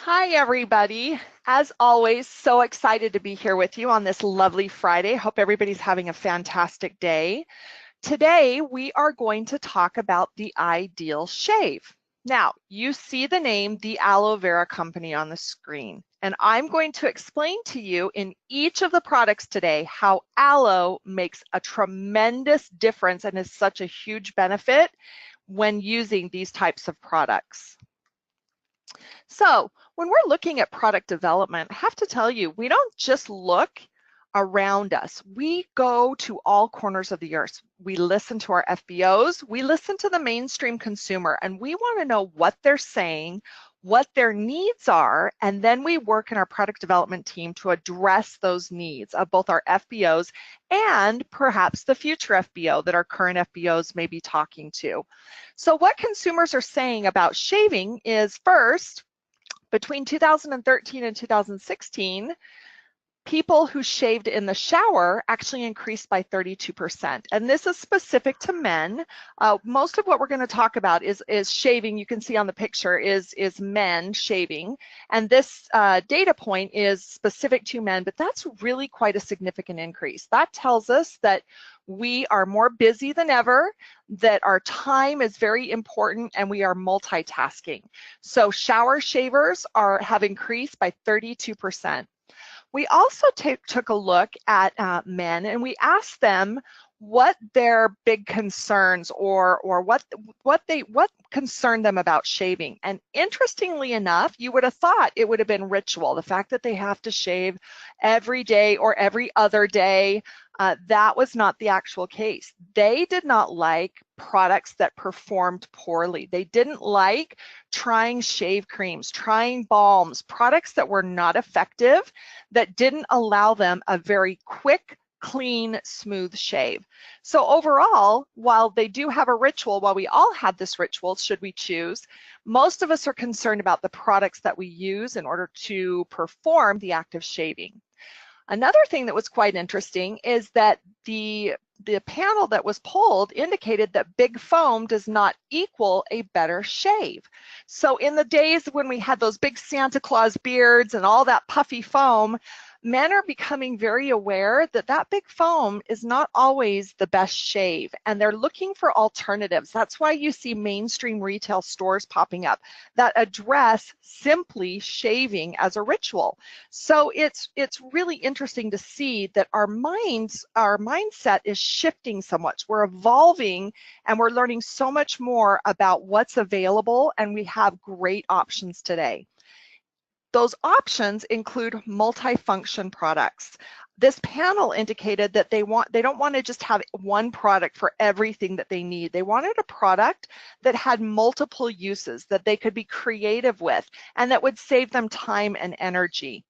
Hi, everybody. As always, so excited to be here with you on this lovely Friday. Hope everybody's having a fantastic day. Today, we are going to talk about the ideal shave. Now, you see the name, the Aloe Vera Company on the screen, and I'm going to explain to you in each of the products today how aloe makes a tremendous difference and is such a huge benefit when using these types of products. So when we're looking at product development, I have to tell you, we don't just look around us. We go to all corners of the earth. We listen to our FBOs, we listen to the mainstream consumer, and we want to know what they're saying, what their needs are, and then we work in our product development team to address those needs of both our FBOs and perhaps the future FBO that our current FBOs may be talking to. So what consumers are saying about shaving is, first, between 2013 and 2016, people who shaved in the shower actually increased by 32%. And this is specific to men. Most of what we're going to talk about is shaving. You can see on the picture is men shaving. And this data point is specific to men, but that's really quite a significant increase. That tells us that we are more busy than ever, that our time is very important, and we are multitasking. So shower shavers have increased by 32%. We also took a look at men, and we asked them what their big concerns or what concerned them about shaving. And interestingly enough, you would have thought it would have been ritual, the fact that they have to shave every day or every other day. That was not the actual case. They did not like products that performed poorly. They didn't like trying shave creams, trying balms, products that were not effective, that didn't allow them a very quick, clean, smooth shave. So overall, while they do have a ritual, while we all have this ritual, should we choose, most of us are concerned about the products that we use in order to perform the act of shaving. Another thing that was quite interesting is that the panel that was polled indicated that big foam does not equal a better shave. So in the days when we had those big Santa Claus beards and all that puffy foam, men are becoming very aware that that big foam is not always the best shave, and they're looking for alternatives. That's why you see mainstream retail stores popping up that address simply shaving as a ritual. So it's really interesting to see that our mindset is shifting so much. We're evolving, and we're learning so much more about what's available, and we have great options today. Those options include multifunction products. This panel indicated that they don't want to just have one product for everything that they need. They wanted a product that had multiple uses, that they could be creative with, and that would save them time and energy.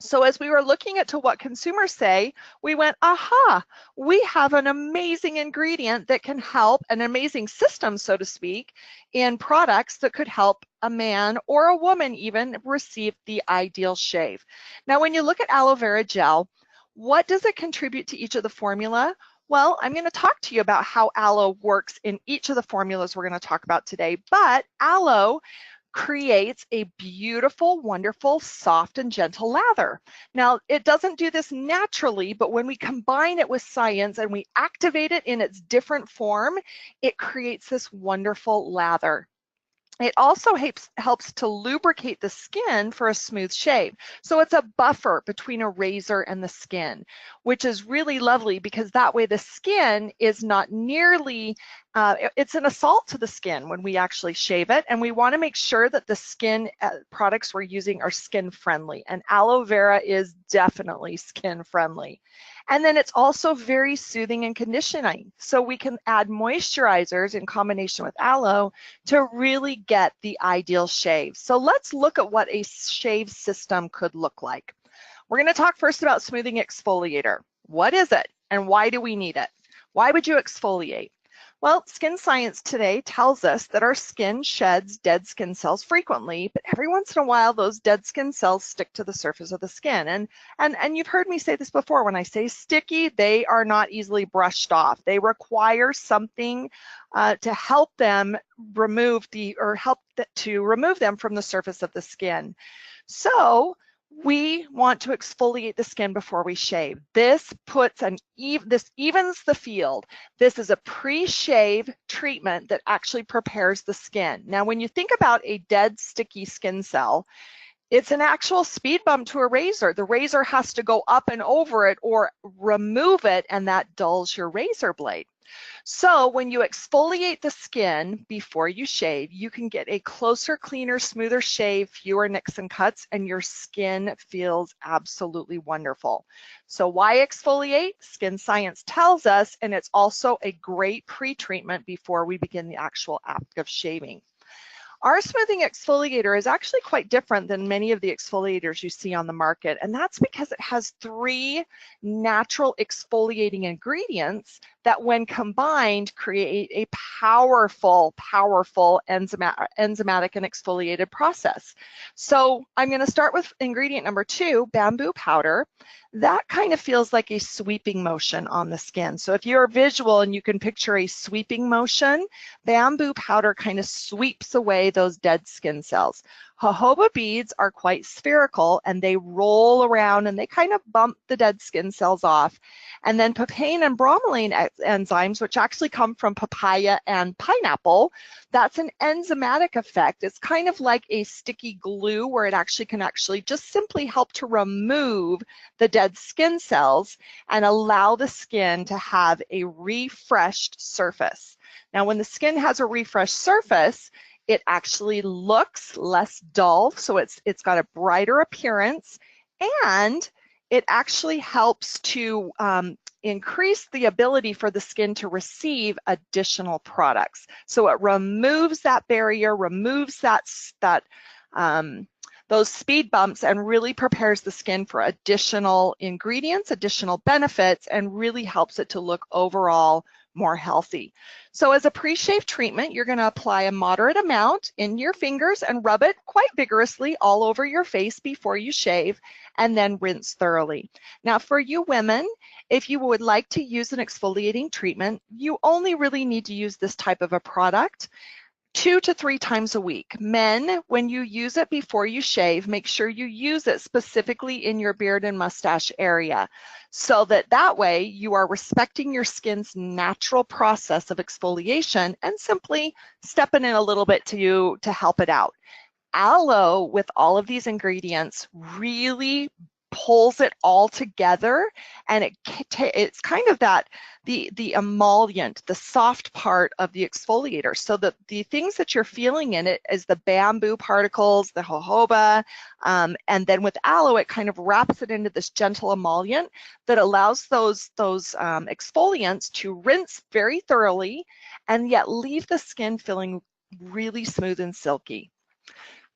So as we were looking at to what consumers say, we went, aha, we have an amazing ingredient that can help, an amazing system, so to speak, in products that could help a man or a woman even receive the ideal shave. Now, when you look at aloe vera gel, what does it contribute to each of the formula? Well, I'm going to talk to you about how aloe works in each of the formulas we're going to talk about today, but aloe creates a beautiful, wonderful, soft and gentle lather. Now, it doesn't do this naturally, but when we combine it with science and we activate it in its different form, it creates this wonderful lather. It also helps to lubricate the skin for a smooth shave. So it's a buffer between a razor and the skin, which is really lovely because that way the skin is not nearly, it's an assault to the skin when we actually shave it. And we want to make sure that the skin products we're using are skin friendly. And aloe vera is definitely skin friendly. And then it's also very soothing and conditioning. So we can add moisturizers in combination with aloe to really get the ideal shave. So let's look at what a shave system could look like. We're going to talk first about smoothing exfoliator. What is it and why do we need it? Why would you exfoliate? Well, Skin Science today tells us that our skin sheds dead skin cells frequently, but every once in a while those dead skin cells stick to the surface of the skin. And you've heard me say this before, when I say sticky, they are not easily brushed off. They require something to help them remove to remove them from the surface of the skin. So we want to exfoliate the skin before we shave. This evens the field. This is a pre-shave treatment that actually prepares the skin. Now, when you think about a dead, sticky skin cell, it's an actual speed bump to a razor. The razor has to go up and over it or remove it, and that dulls your razor blade. So when you exfoliate the skin before you shave, you can get a closer, cleaner, smoother shave, fewer nicks and cuts, and your skin feels absolutely wonderful. So why exfoliate? Skin Science tells us, and it's also a great pre-treatment before we begin the actual act of shaving. Our smoothing exfoliator is actually quite different than many of the exfoliators you see on the market, and that's because it has 3 natural exfoliating ingredients that, when combined, create a powerful enzymatic and exfoliated process. So I'm going to start with ingredient number 2, bamboo powder. That kind of feels like a sweeping motion on the skin. So if you're visual and you can picture a sweeping motion, bamboo powder kind of sweeps away those dead skin cells. Jojoba beads are quite spherical, and they roll around and they kind of bump the dead skin cells off. And then papain and bromelain enzymes, which actually come from papaya and pineapple, that's an enzymatic effect. It's kind of like a sticky glue, where it can just simply help to remove the dead skin cells and allow the skin to have a refreshed surface. Now, when the skin has a refreshed surface, it actually looks less dull, so it's got a brighter appearance, and it actually helps to increase the ability for the skin to receive additional products. So it removes that barrier, removes those speed bumps, and really prepares the skin for additional ingredients, additional benefits, and really helps it to look overall more healthy. So as a pre-shave treatment, you're going to apply a moderate amount in your fingers and rub it quite vigorously all over your face before you shave, and then rinse thoroughly. Now, for you women, if you would like to use an exfoliating treatment, you only really need to use this type of a product 2 to 3 times a week. Men, when you use it before you shave, make sure you use it specifically in your beard and mustache area, so that way you are respecting your skin's natural process of exfoliation and simply stepping in a little bit to help it out. Aloe, with all of these ingredients, really pulls it all together, and it's kind of the emollient, the soft part of the exfoliator. So the things that you're feeling in it is the bamboo particles, the jojoba, and then with aloe, it kind of wraps it into this gentle emollient that allows those exfoliants to rinse very thoroughly and yet leave the skin feeling really smooth and silky.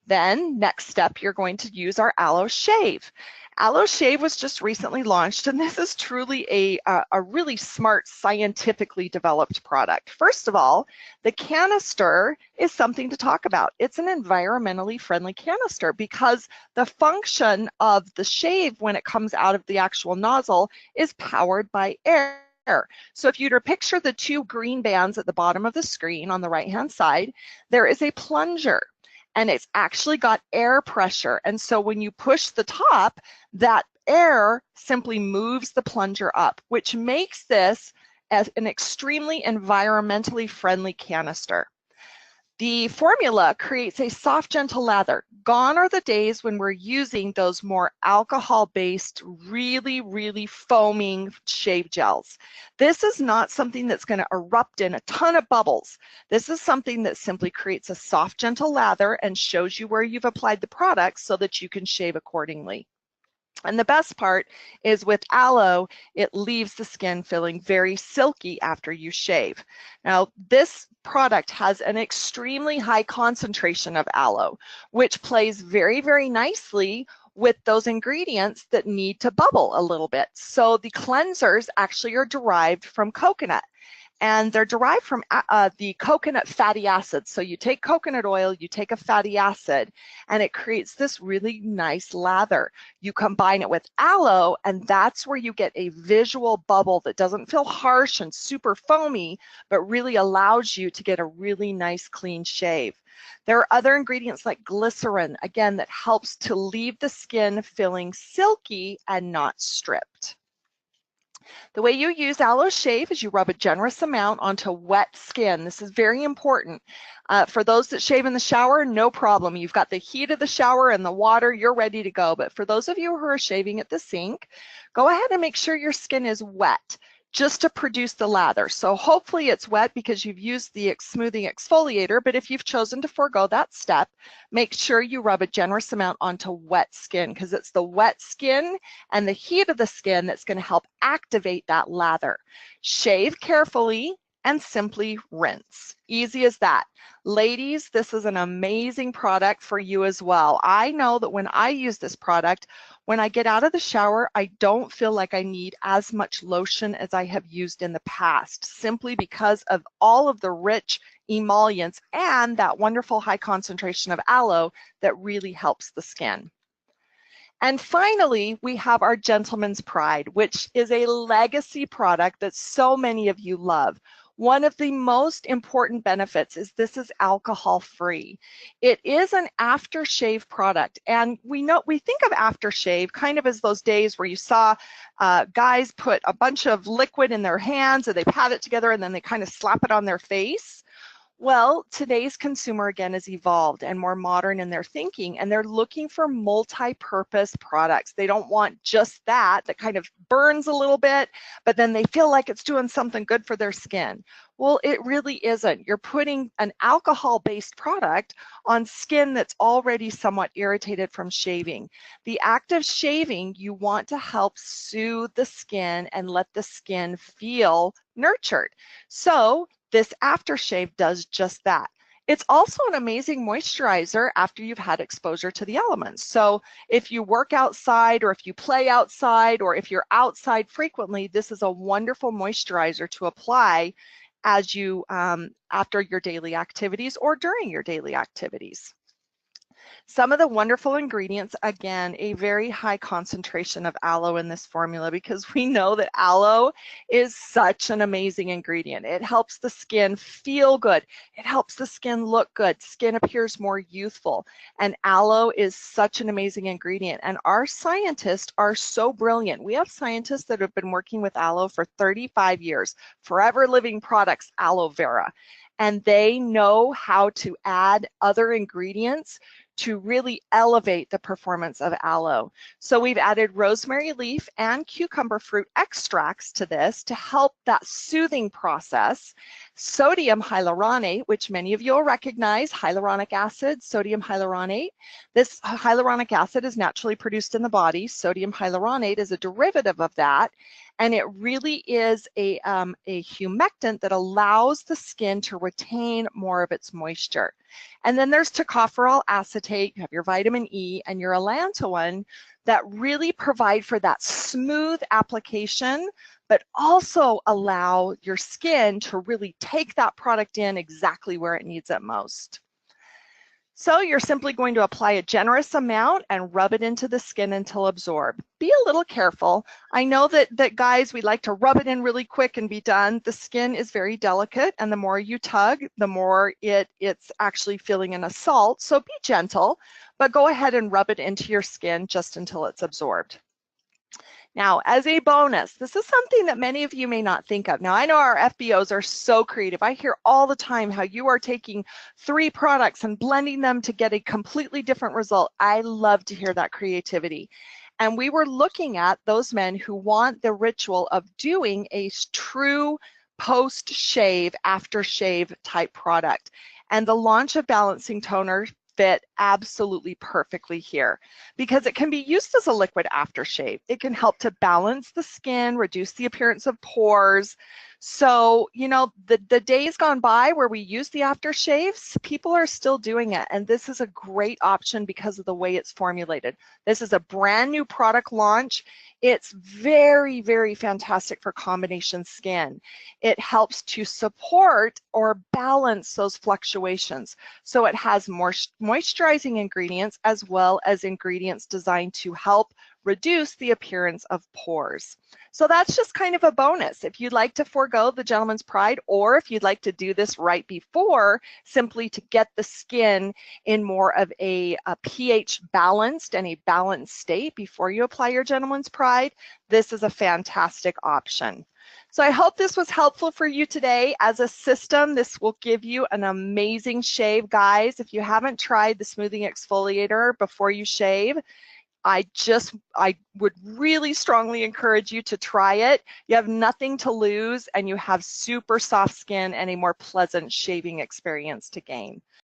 Then, next step, you're going to use our Aloe Shave. Aloe Shave was just recently launched, and this is truly a really smart, scientifically developed product. First of all, the canister is something to talk about. It's an environmentally friendly canister because the function of the shave when it comes out of the actual nozzle is powered by air. So if you were to picture the 2 green bands at the bottom of the screen on the right-hand side, there is a plunger, and it's actually got air pressure. And so when you push the top, that air simply moves the plunger up, which makes this as an extremely environmentally friendly canister. The formula creates a soft, gentle lather. Gone are the days when we're using those more alcohol-based, really foaming shave gels. This is not something that's going to erupt in a ton of bubbles. This is something that simply creates a soft, gentle lather and shows you where you've applied the product so that you can shave accordingly. And the best part is with aloe, it leaves the skin feeling very silky after you shave. Now, this product has an extremely high concentration of aloe, which plays very nicely with those ingredients that need to bubble a little bit. So the cleansers actually are derived from coconut. and they're derived from the coconut fatty acids. So you take coconut oil, you take a fatty acid, and it creates this really nice lather. You combine it with aloe, and that's where you get a visual bubble that doesn't feel harsh and super foamy, but really allows you to get a really nice clean shave. There are other ingredients like glycerin, again, that helps to leave the skin feeling silky and not stripped. The way you use Aloe Shave is you rub a generous amount onto wet skin. This is very important. For those that shave in the shower, no problem. You've got the heat of the shower and the water, you're ready to go. But for those of you who are shaving at the sink, go ahead and make sure your skin is wet just to produce the lather. So hopefully it's wet because you've used the smoothing exfoliator, but if you've chosen to forego that step, make sure you rub a generous amount onto wet skin, because it's the wet skin and the heat of the skin that's going to help activate that lather. Shave carefully and simply rinse. Easy as that. Ladies, this is an amazing product for you as well. I know that when I use this product, when I get out of the shower, I don't feel like I need as much lotion as I have used in the past, simply because of all of the rich emollients and that wonderful high concentration of aloe that really helps the skin. And finally, we have our Gentleman's Pride, which is a legacy product that so many of you love. One of the most important benefits is this is alcohol-free. It is an aftershave product, and we think of aftershave kind of as those days where you saw guys put a bunch of liquid in their hands and they pat it together and then they kind of slap it on their face. Well, today's consumer, again, is evolved and more modern in their thinking, and they're looking for multi-purpose products. They don't want just that kind of burns a little bit, but then they feel like it's doing something good for their skin. Well, it really isn't. You're putting an alcohol-based product on skin that's already somewhat irritated from shaving. The act of shaving, you want to help soothe the skin and let the skin feel nurtured. So this aftershave does just that. It's also an amazing moisturizer after you've had exposure to the elements. So if you work outside or if you play outside or if you're outside frequently, this is a wonderful moisturizer to apply as you after your daily activities or during your daily activities. Some of the wonderful ingredients, again, a very high concentration of aloe in this formula, because we know that aloe is such an amazing ingredient. It helps the skin feel good. It helps the skin look good. Skin appears more youthful. And aloe is such an amazing ingredient. And our scientists are so brilliant. We have scientists that have been working with aloe for 35 years, Forever Living Products aloe vera. And they know how to add other ingredients to really elevate the performance of aloe. So we've added rosemary leaf and cucumber fruit extracts to this to help that soothing process. Sodium hyaluronate, which many of you will recognize, hyaluronic acid, sodium hyaluronate. This hyaluronic acid is naturally produced in the body. Sodium hyaluronate is a derivative of that. And it really is a humectant that allows the skin to retain more of its moisture. And then there's tocopherol acetate, you have your vitamin E and your allantoin that really provide for that smooth application, but also allow your skin to really take that product in exactly where it needs it most. So you're simply going to apply a generous amount and rub it into the skin until absorbed. Be a little careful. I know that guys, we like to rub it in really quick and be done. The skin is very delicate, and the more you tug, the more it's actually feeling an assault. So be gentle, but go ahead and rub it into your skin just until it's absorbed. Now, as a bonus, this is something that many of you may not think of. Now, I know our FBOs are so creative. I hear all the time how you are taking 3 products and blending them to get a completely different result. I love to hear that creativity. And we were looking at those men who want the ritual of doing a true post-shave, after-shave type product. And the launch of Balancing Toner fit absolutely perfectly here, because it can be used as a liquid aftershave. It can help to balance the skin, reduce the appearance of pores. So, you know, the days gone by where we use the aftershaves, people are still doing it. And this is a great option because of the way it's formulated. This is a brand new product launch. It's very, very fantastic for combination skin. It helps to support or balance those fluctuations. So it has more moisturizing ingredients as well as ingredients designed to help reduce the appearance of pores. So that's just kind of a bonus. If you'd like to forego the Gentleman's Pride, or if you'd like to do this right before, simply to get the skin in more of a pH balanced and a balanced state before you apply your Gentleman's Pride, this is a fantastic option. So I hope this was helpful for you today. As a system, this will give you an amazing shave. Guys, if you haven't tried the smoothing exfoliator before you shave, I would really strongly encourage you to try it. You have nothing to lose and you have super soft skin and a more pleasant shaving experience to gain.